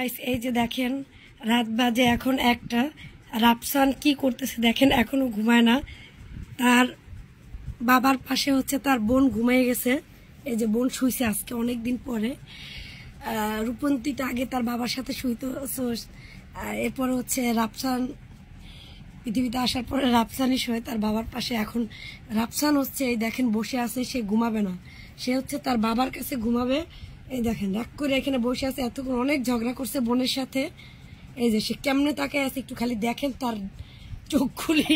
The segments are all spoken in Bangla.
গাইস এই যে দেখেন রাত বাজে এখন একটা। রাফসান কি করতেছে দেখেন, এখনো ঘুমায় না। তার বাবার পাশে হচ্ছে তার বোন ঘুমিয়ে গেছে। এই যে বোন শুইছে আজকে অনেকদিন পরে। রূপন্তীটা আগে তার বাবার সাথে শুইতো। এরপর হচ্ছে রাফসান পৃথিবীতে আসার পরে রাফসানই শোয় তার বাবার পাশে। এখন রাফসান হচ্ছে এই দেখেন বসে আছে, সে ঘুমাবে না, সে হচ্ছে তার বাবার কাছে ঘুমাবে। এই দেখেন রাগ করে এখানে বসে আছে, এতক্ষণ অনেক ঝগড়া করছে বোনের সাথে। এই যে সে কেমনে তাকে আছে একটু খালি দেখেন, তার চোখ খুলে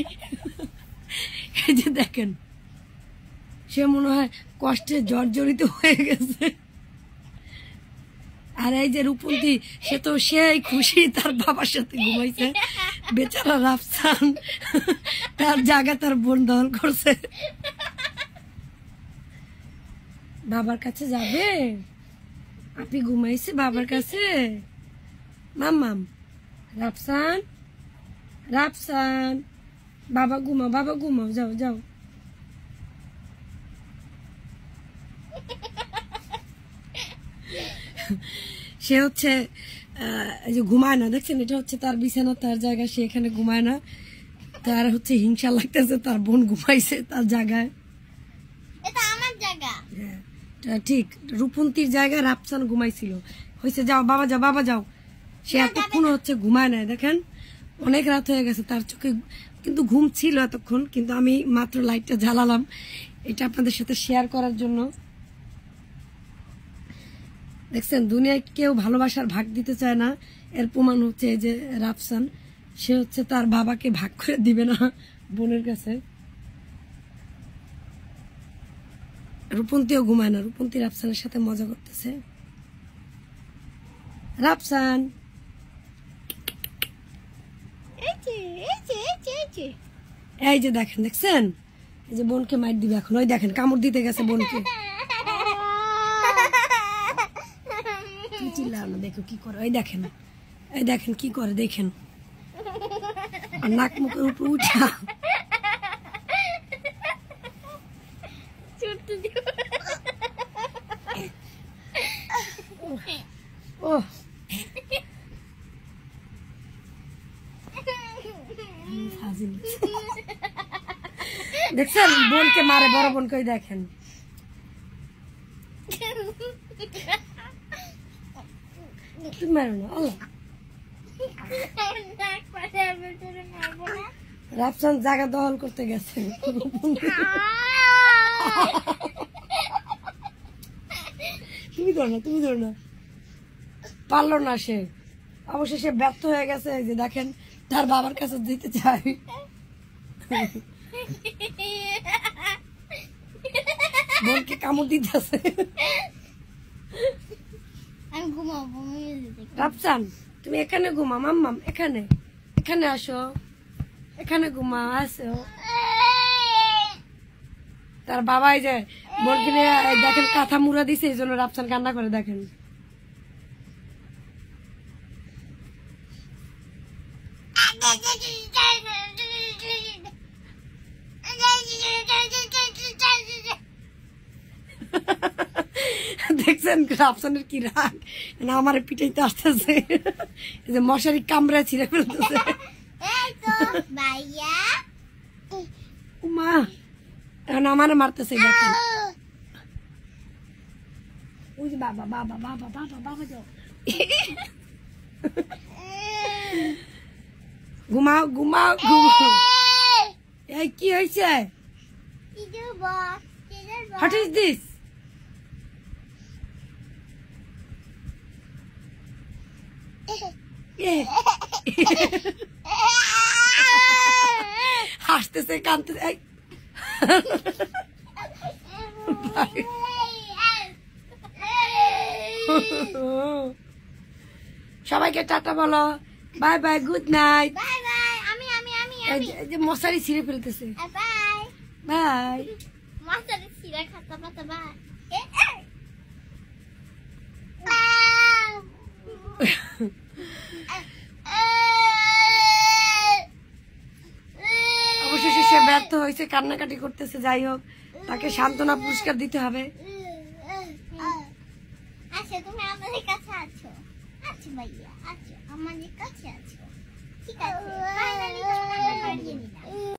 এই যে দেখেন সে মনে হয় কষ্টে জর্জরিত হয়ে গেছে। আর এই যে রূপন্তী, সে তো সেই খুশি তার বাবার সাথে ঘুমাইছে। বেচারা রাফসান তার জায়গা তার বোন দখল করছে। বাবার কাছে যাবে, আপনি ঘুমাইছে বাবার কাছে। মাম্মাম রাফসান, রাফসান বাবা ঘুমাও, বাবা ঘুমাও, যাও যাও। সে হচ্ছে এই যে ঘুমায় না, দেখছেন এটা হচ্ছে তার বিছানা, তার জায়গা, সে এখানে ঘুমায় না। তার হচ্ছে হিংসা লাগতেছে তার বোন ঘুমাইছে তার জায়গায়। এটা আমার জায়গা। হ্যাঁ ঠিক, রূপন্তীর জায়গায় রাফসান ঘুমাইছিল। হয়েছে যাও বাবা যাও, বাবা যাও। সে এতক্ষণ হচ্ছে ঘুমায় না, দেখেন অনেক রাত হয়ে গেছে তার চোখে, কিন্তু ঘুম ছিল এতক্ষণ। কিন্তু আমি মাত্র লাইটটা জ্বালালাম এটা আপনাদের সাথে শেয়ার করার জন্য। দেখছেন দুনিয়ায় কেউ ভালোবাসার ভাগ দিতে চায় না, এর প্রমাণ হচ্ছে এই যে রাফসান, সে হচ্ছে তার বাবাকে ভাগ করে দিবে না বোনের কাছে। রূপন্তীও ঘুমায় না, রূপন্তী রাফসানের সাথে মজা করতেছে। রাফসান এই যে দেখেন, দেখছেন এই যে বোনকে মাইর দিবে এখন। ওই দেখেন কামড় দিতে গেছে বোনকে। চিল্লাও না, দেখো কি করে। ওই দেখেন, এই দেখেন কি করে দেখেন। আর নাক মুখের উপর উঠা ও দেখছেন বোনকে মারে, বড় বোনকে। ওই দেখেন তুমি মারো না। রাফসান জায়গা দখল করতে গেছে। তুমি ধরো না, তুমি ধরো না। পারলো না সে, অবশ্যই সে ব্যর্থ হয়ে গেছে। যে দেখেন তার বাবার কাছে দিতে চাই। বোনকে কামড় দিতেছে। রাফসান তুমি এখানে ঘুমা, মাম্মাম এখানে, এখানে আসো, এখানে ঘুমা, আসো। তার বাবা এই যে বোনকে নিয়ে দেখেন কাঁথা মুড়া দিছে, এই জন্য রাফসান কান্না করে। দেখেন দেখছেন রাফসানের কি রাগ, না আমার পিটাইতে আসতেছে। এই যে মশারি কামড়া ছিঁড়ে ফেলতেছে। মা এখন আমার মারতেছে, দেখেন। ওই যে বাবা বাবা বাবা বাবা বাবা যাও। ঘুমাও ঘুমাও ঘুমাও। এই কি হয়েছে? What is this? হাসতেছে কাঁদতেছে। সবাইকে টাটা বলো, বাই বাই, গুড নাইট। যে মশারি ছিঁড়ে ফেলতেছে, বাই। মশারি ছিঁড়ে খাতা পাতা বাই। অবশেষে সে ব্যর্থ হয়েছে, কান্নাকাটি করতেছে। যাই হোক, তাকে সান্ত্বনা পুরস্কার দিতে হবে। আচ্ছা তুমি আমাদের কাছে আছো। আচ্ছা ভাইয়া আছো আমাদের কাছে আছো